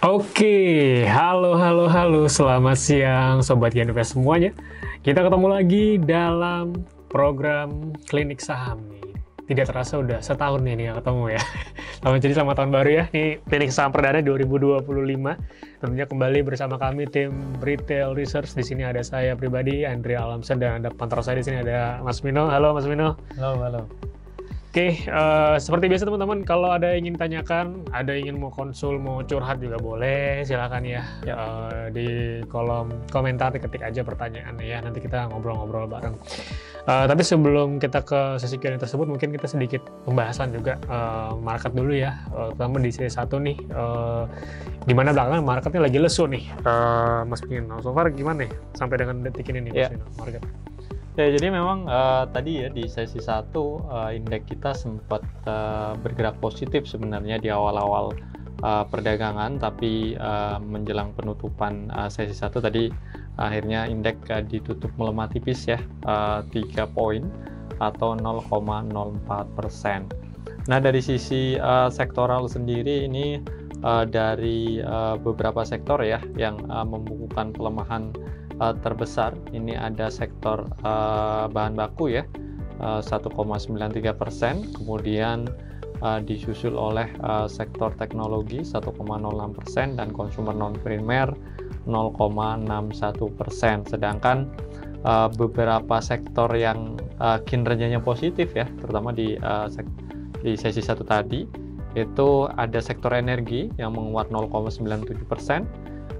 Oke, halo, selamat siang Sobat Ginvest semuanya. Kita ketemu lagi dalam program Klinik Saham nih. Tidak terasa udah setahun nih nggak ketemu ya. Jadi selamat tahun baru ya, nih Klinik Saham Perdana 2025. Tentunya kembali bersama kami tim Retail Research. Di sini ada saya pribadi, Andrea Alamsyah, dan ada pantau saya di sini ada Mas Mino. Halo Mas Mino. Halo. Oke, seperti biasa teman-teman, kalau ada yang ingin tanyakan, ada yang ingin mau konsul, mau curhat juga boleh, silakan ya. Di kolom komentar diketik aja pertanyaan ya, nanti kita ngobrol-ngobrol bareng. Tapi sebelum kita ke sesi Q&A tersebut, mungkin kita sedikit pembahasan juga market dulu ya, terutama di sesi 1 nih, dimana belakangan marketnya lagi lesu nih, Mas Pino. So far gimana nih sampai dengan detik ini nih Mas Pino, market? Ya, jadi memang tadi ya di sesi 1 indeks kita sempat bergerak positif sebenarnya di awal-awal perdagangan, tapi menjelang penutupan sesi 1 tadi akhirnya indeks ditutup melemah tipis ya, 3 poin atau 0,04%. Nah, dari sisi sektoral sendiri ini dari beberapa sektor ya yang membukukan pelemahan terbesar. Ini ada sektor bahan baku ya, 1,93%, kemudian disusul oleh sektor teknologi 1,06% dan konsumer non primer 0,61%. Sedangkan beberapa sektor yang kinerjanya positif ya, terutama di sesi 1 tadi, itu ada sektor energi yang menguat 0,97%,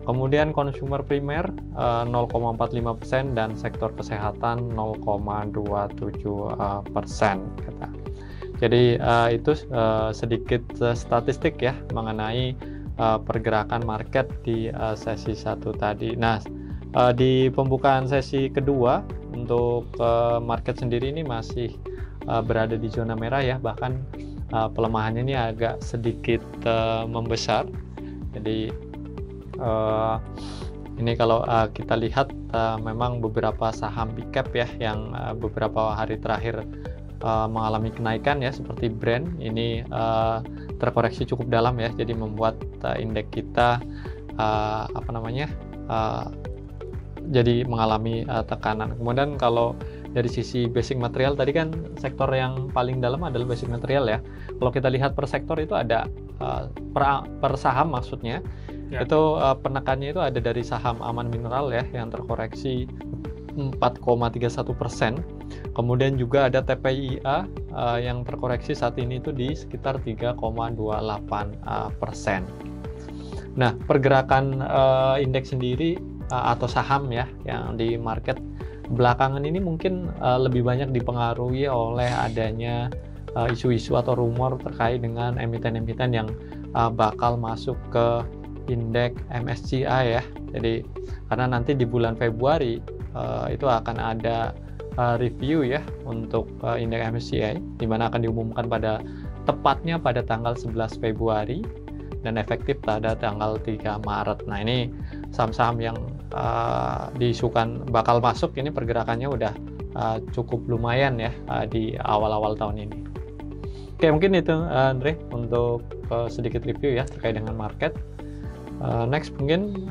kemudian konsumer primer 0,45% dan sektor kesehatan 0,27%. Jadi itu sedikit statistik ya mengenai pergerakan market di sesi 1 tadi. Nah, di pembukaan sesi kedua untuk market sendiri ini masih berada di zona merah ya, bahkan pelemahannya ini agak sedikit membesar. Jadi ini kalau kita lihat memang beberapa saham big cap ya yang beberapa hari terakhir mengalami kenaikan ya, seperti Brand ini terkoreksi cukup dalam ya, jadi membuat indeks kita jadi mengalami tekanan. Kemudian kalau dari sisi basic material tadi kan sektor yang paling dalam adalah basic material ya. Kalau kita lihat per sektor itu ada per saham maksudnya. Ya. Itu penekannya itu ada dari saham Aman Mineral ya yang terkoreksi 4,31%. Kemudian juga ada TPIA yang terkoreksi saat ini itu di sekitar 3,28%. Nah, pergerakan indeks sendiri atau saham ya yang di market belakangan ini mungkin lebih banyak dipengaruhi oleh adanya isu-isu atau rumor terkait dengan emiten-emiten yang bakal masuk ke indeks MSCI ya. Jadi karena nanti di bulan Februari itu akan ada review ya untuk indeks MSCI, di mana akan diumumkan tepatnya pada tanggal 11 Februari dan efektif pada tanggal 3 Maret. Nah, ini saham-saham yang diisukan bakal masuk ini pergerakannya udah cukup lumayan ya di awal-awal tahun ini. Oke, mungkin itu Andre untuk sedikit review ya terkait dengan market. Next mungkin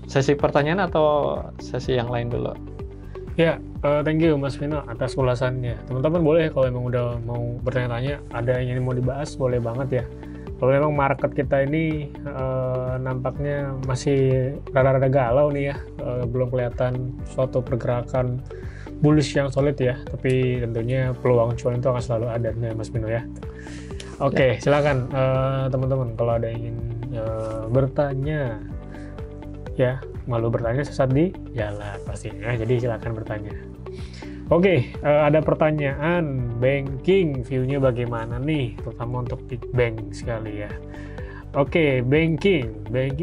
sesi pertanyaan atau sesi yang lain dulu. Ya, thank you Mas Vino atas ulasannya. Teman-teman boleh kalau emang udah mau bertanya-tanya, ada yang mau dibahas, boleh banget ya. Kalau memang market kita ini nampaknya masih rada-rada galau nih ya, belum kelihatan suatu pergerakan bullish yang solid ya, tapi tentunya peluang cuan itu akan selalu ada nih Mas Vino ya. Oke, silakan teman-teman kalau ada yang ingin bertanya ya, malu bertanya sesat di jalan pastinya, jadi silakan bertanya. Oke, ada pertanyaan banking, view-nya bagaimana nih, terutama untuk big bank sekali ya. Oke, banking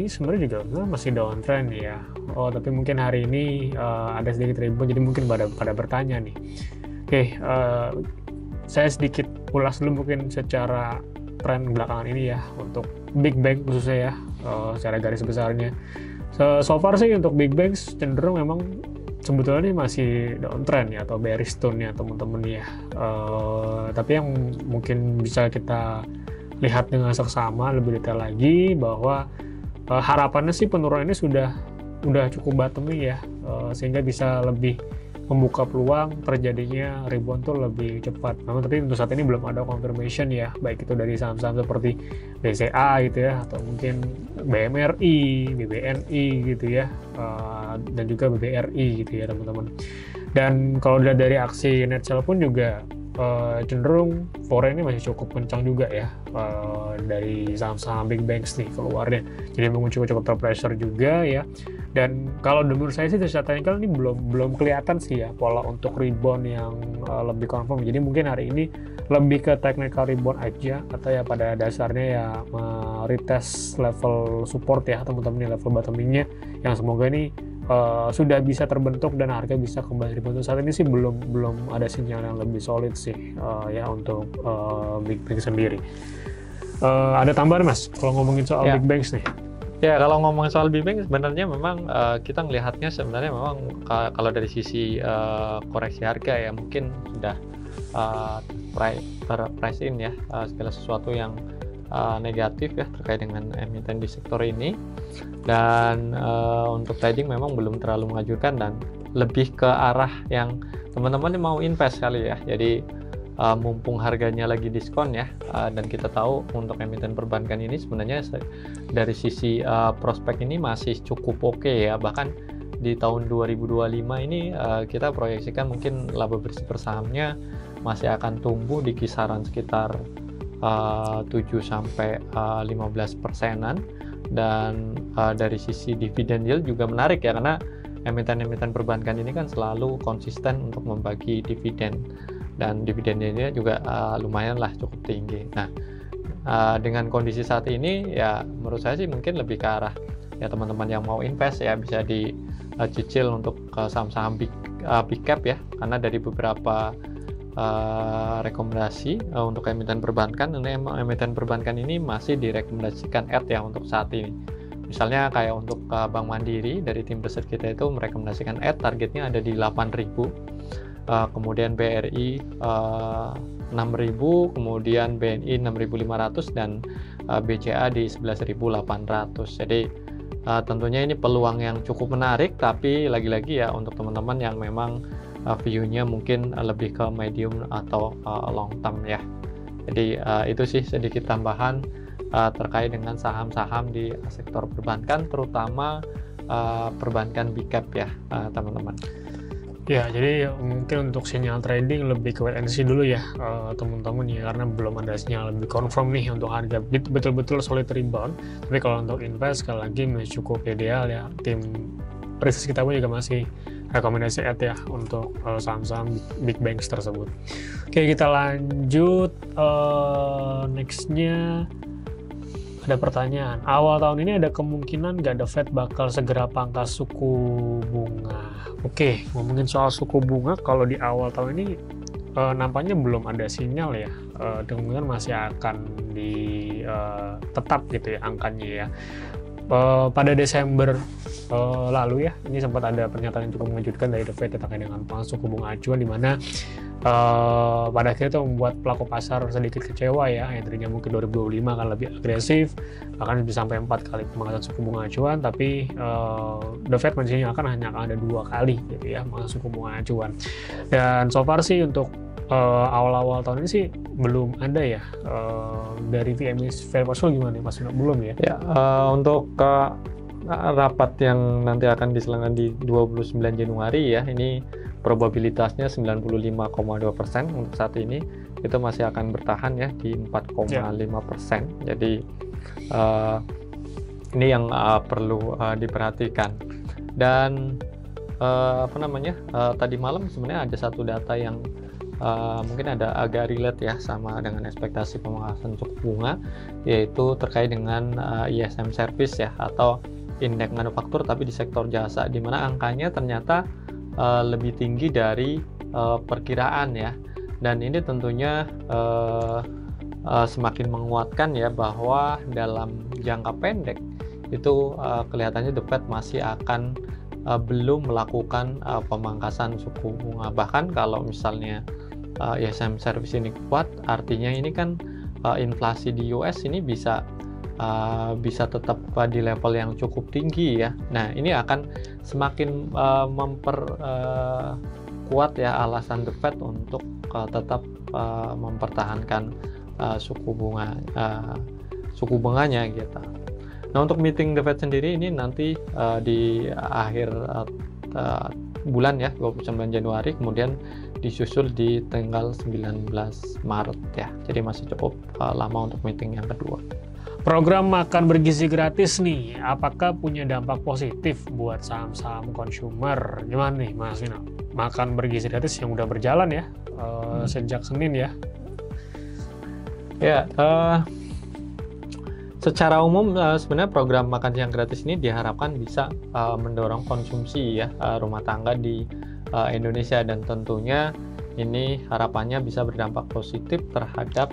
sebenarnya juga masih downtrend ya. Oh, tapi mungkin hari ini ada sedikit rebound, jadi mungkin pada bertanya nih. Oke, saya sedikit ulas dulu mungkin secara tren belakangan ini ya untuk big bank khususnya ya, secara garis besarnya. So far sih untuk big banks cenderung memang sebetulnya ini masih downtrend ya, atau bearish tone ya teman-teman ya. Tapi yang mungkin bisa kita lihat dengan seksama lebih detail lagi bahwa harapannya sih penurunan ini udah cukup bottoming ya, sehingga bisa lebih membuka peluang terjadinya rebound tuh lebih cepat. Namun tapi untuk saat ini belum ada confirmation ya, baik itu dari saham-saham seperti BCA gitu ya, atau mungkin BMRI, BBNI gitu ya, dan juga BBRI gitu ya teman-teman. Dan kalau dilihat dari aksi net sell pun juga cenderung foreign ini masih cukup kencang juga ya, dari saham-saham big banks nih keluarnya, jadi memang cukup terpressure juga ya. Dan kalau menurut saya sih secara technical ini belum kelihatan sih ya pola untuk rebound yang lebih confirm. Jadi mungkin hari ini lebih ke technical rebound aja, atau ya pada dasarnya ya retest level support ya teman-teman, level bottomingnya yang semoga ini sudah bisa terbentuk dan harga bisa kembali rebound. Saat ini sih belum ada sinyal yang lebih solid sih ya untuk big bank sendiri. Ada tambahan Mas kalau ngomongin soal big banks nih? Ya, kalau ngomongin soal big bank sebenarnya memang kita melihatnya sebenarnya memang kalau dari sisi koreksi harga ya mungkin sudah price in ya segala sesuatu yang negatif ya terkait dengan emiten di sektor ini. Dan untuk trading memang belum terlalu mengajurkan dan lebih ke arah yang teman-teman mau invest kali ya. Jadi mumpung harganya lagi diskon ya, dan kita tahu untuk emiten perbankan ini sebenarnya dari sisi prospek ini masih cukup oke ya. Bahkan di tahun 2025 ini kita proyeksikan mungkin laba bersih per sahamnya masih akan tumbuh di kisaran sekitar 7-15%. Dan dari sisi dividen yield juga menarik ya, karena emiten-emiten perbankan ini kan selalu konsisten untuk membagi dividen, dan dividennya juga lumayan lah cukup tinggi. Nah, dengan kondisi saat ini ya menurut saya sih mungkin lebih ke arah ya teman-teman yang mau invest ya bisa dicicil untuk saham-saham big cap ya, karena dari beberapa rekomendasi untuk emiten perbankan, emiten perbankan ini masih direkomendasikan add ya untuk saat ini. Misalnya kayak untuk Bank Mandiri, dari tim riset kita itu merekomendasikan add, targetnya ada di 8.000. Kemudian BRI 6.000, kemudian BNI 6.500, dan BCA di 11.800. Jadi tentunya ini peluang yang cukup menarik, tapi lagi-lagi ya untuk teman-teman yang memang view-nya mungkin lebih ke medium atau long term ya. Jadi itu sih sedikit tambahan terkait dengan saham-saham di sektor perbankan, terutama perbankan big cap ya teman-teman. Ya, jadi mungkin untuk sinyal trading lebih ke wait and see dulu ya teman-teman ya, karena belum ada sinyal lebih confirm nih untuk harga betul-betul solid rebound. Tapi kalau untuk invest sekali lagi masih cukup ideal ya, tim riset kita pun juga masih rekomendasi add ya untuk saham-saham big banks tersebut. Oke, kita lanjut. Nextnya ada pertanyaan, awal tahun ini ada kemungkinan nggak The Fed bakal segera pangkas suku bunga? Oke, ngomongin soal suku bunga, kalau di awal tahun ini nampaknya belum ada sinyal ya, kemungkinan masih akan tetap gitu ya angkanya ya. Pada Desember lalu ya, ini sempat ada pernyataan yang cukup mengejutkan dari The Fed terkait dengan pangkas suku bunga acuan, di mana pada akhirnya itu membuat pelaku pasar sedikit kecewa ya, yang tadinya mungkin 2025 akan lebih agresif, bahkan bisa sampai 4 kali pemangkasan suku bunga acuan, tapi The Fed mensinyalkan hanya akan ada 2 kali gitu ya pemangkasan suku bunga acuan. Dan so far sih untuk awal-awal tahun ini sih belum ada ya. Dari VMI Fed gimana nih Mas? Belum ya? Ya, untuk rapat yang nanti akan diselenggarakan di 29 Januari ya, ini probabilitasnya 95,2% untuk saat ini, itu masih akan bertahan ya di 4,5%. Jadi ini yang perlu diperhatikan. Dan tadi malam sebenarnya ada satu data yang mungkin agak relate ya sama dengan ekspektasi pemangkasan suku bunga, yaitu terkait dengan ISM service ya, atau indeks manufaktur tapi di sektor jasa, di mana angkanya ternyata lebih tinggi dari perkiraan ya. Dan ini tentunya semakin menguatkan ya bahwa dalam jangka pendek itu kelihatannya The Fed masih akan belum melakukan pemangkasan suku bunga. Bahkan kalau misalnya ISM service ini kuat, artinya ini kan inflasi di US ini bisa bisa tetap di level yang cukup tinggi ya. Nah, ini akan semakin memperkuat ya alasan The Fed untuk tetap mempertahankan suku bunganya gitu. Nah, untuk meeting The Fed sendiri ini nanti di akhir bulan ya, 29 Januari, kemudian disusul di tanggal 19 Maret ya. Jadi masih cukup lama untuk meeting yang kedua. Program makan bergizi gratis nih, apakah punya dampak positif buat saham-saham consumer? Gimana nih Mas Vino? Makan bergizi gratis yang udah berjalan ya sejak Senin ya? Ya, secara umum sebenarnya program makan siang gratis ini diharapkan bisa mendorong konsumsi ya rumah tangga di Indonesia, dan tentunya ini harapannya bisa berdampak positif terhadap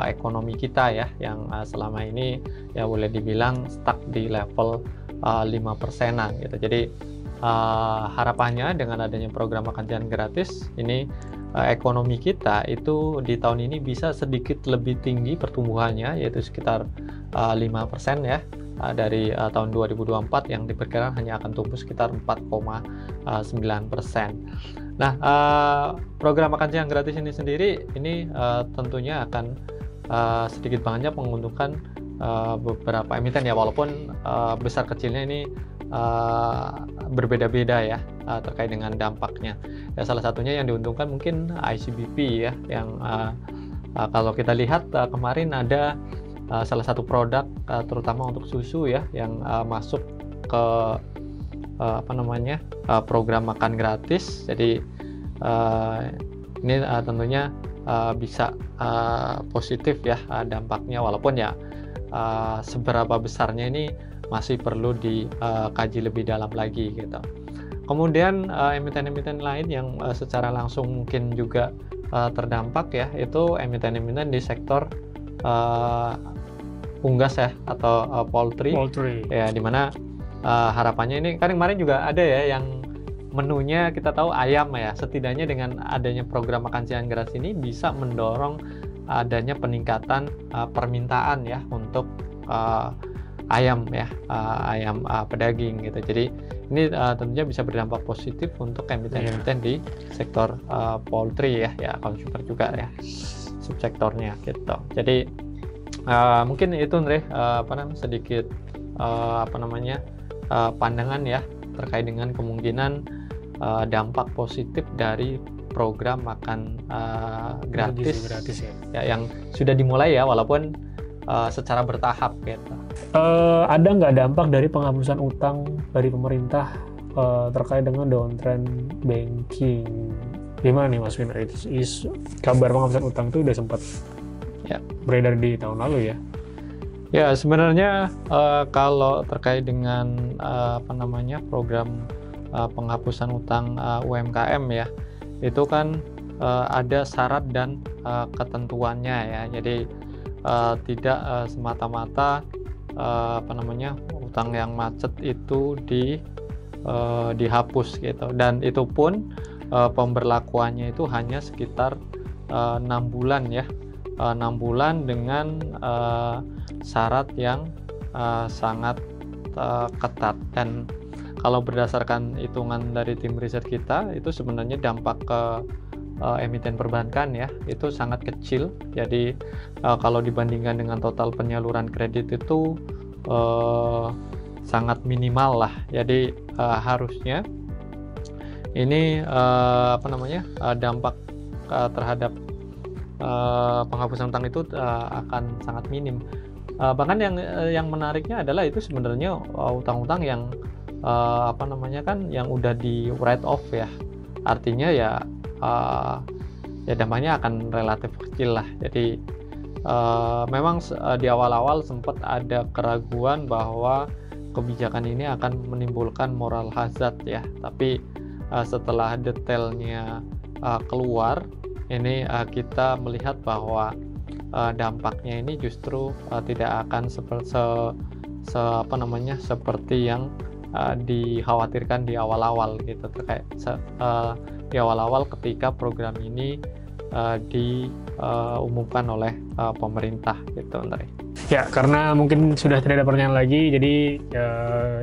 ekonomi kita ya, yang selama ini ya boleh dibilang stuck di level 5%-an gitu. Jadi harapannya dengan adanya program makan siang gratis ini, ekonomi kita itu di tahun ini bisa sedikit lebih tinggi pertumbuhannya, yaitu sekitar 5% ya, dari tahun 2024 yang diperkirakan hanya akan tumbuh sekitar 4,9%. Nah, program makan siang gratis ini sendiri ini tentunya akan sedikit banyak menguntungkan beberapa emiten ya, walaupun besar kecilnya ini berbeda-beda ya terkait dengan dampaknya. Ya, salah satunya yang diuntungkan mungkin ICBP ya, yang kalau kita lihat kemarin ada salah satu produk terutama untuk susu ya yang masuk ke program makan gratis. Jadi ini tentunya bisa positif ya dampaknya, walaupun ya seberapa besarnya ini masih perlu dikaji lebih dalam lagi gitu. Kemudian emiten-emiten lain yang secara langsung mungkin juga terdampak ya, itu emiten-emiten di sektor unggas ya atau poultry ya, dimana harapannya ini kan kemarin juga ada ya yang menunya kita tahu ayam ya, setidaknya dengan adanya program makan siang gratis ini bisa mendorong adanya peningkatan permintaan ya untuk ayam ya, ayam pedaging gitu. Jadi ini tentunya bisa berdampak positif untuk emiten-emiten di sektor poultry ya consumer juga ya, subsektornya gitu. Jadi mungkin itu Andre sedikit pandangan ya terkait dengan kemungkinan dampak positif dari program makan gratis ya yang sudah dimulai ya, walaupun secara bertahap gitu. Ada nggak dampak dari penghapusan utang dari pemerintah terkait dengan downtrend banking? Gimana nih Mas Vino? Kabar penghapusan utang itu udah sempat beredar di tahun lalu ya? Ya, sebenarnya kalau terkait dengan program penghapusan utang UMKM ya, itu kan ada syarat dan ketentuannya ya. Jadi tidak semata-mata utang yang macet itu dihapus gitu, dan itu pun pemberlakuannya itu hanya sekitar 6 bulan ya, 6 bulan dengan syarat yang sangat ketat. Dan kalau berdasarkan hitungan dari tim riset kita, itu sebenarnya dampak ke emiten perbankan ya itu sangat kecil. Jadi kalau dibandingkan dengan total penyaluran kredit itu sangat minimal lah. Jadi harusnya ini dampak terhadap penghapusan utang itu akan sangat minim. Bahkan yang menariknya adalah itu sebenarnya utang-utang yang yang udah di write off ya. Artinya ya dampaknya akan relatif kecil lah. Jadi memang di awal-awal sempat ada keraguan bahwa kebijakan ini akan menimbulkan moral hazard ya. Tapi setelah detailnya keluar, ini kita melihat bahwa dampaknya ini justru tidak akan seperti yang dikhawatirkan di awal-awal gitu, terkait di awal-awal ketika program ini diumumkan oleh pemerintah gitu. Ya, karena mungkin sudah tidak ada pertanyaan lagi, jadi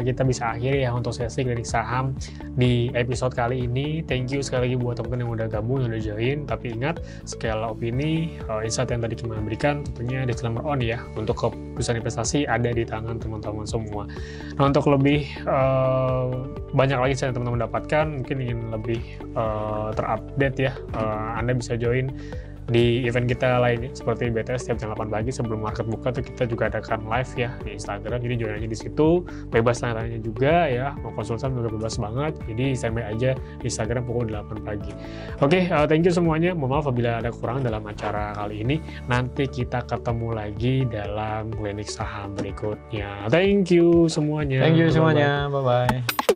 kita bisa akhiri ya untuk sesi klinik saham di episode kali ini. Thank you sekali lagi buat teman-teman yang udah gabung, yang udah join. Tapi ingat, segala opini, insight yang tadi kita berikan tentunya disclaimer on ya. Untuk keputusan investasi ada di tangan teman-teman semua. Nah, untuk lebih banyak lagi yang teman-teman dapatkan, mungkin ingin lebih terupdate ya, Anda bisa join di event kita lainnya seperti BTS setiap jam 8 pagi sebelum market buka tuh kita juga adakan live ya di Instagram, jadi join aja di situ, bebas tanya-tanya juga ya, mau konsultan juga bebas banget, jadi standby aja di Instagram pukul 8 pagi. Oke, thank you semuanya, mohon maaf apabila ada kekurangan dalam acara kali ini, nanti kita ketemu lagi dalam klinik saham berikutnya. Thank you semuanya. Thank you semuanya, bye-bye.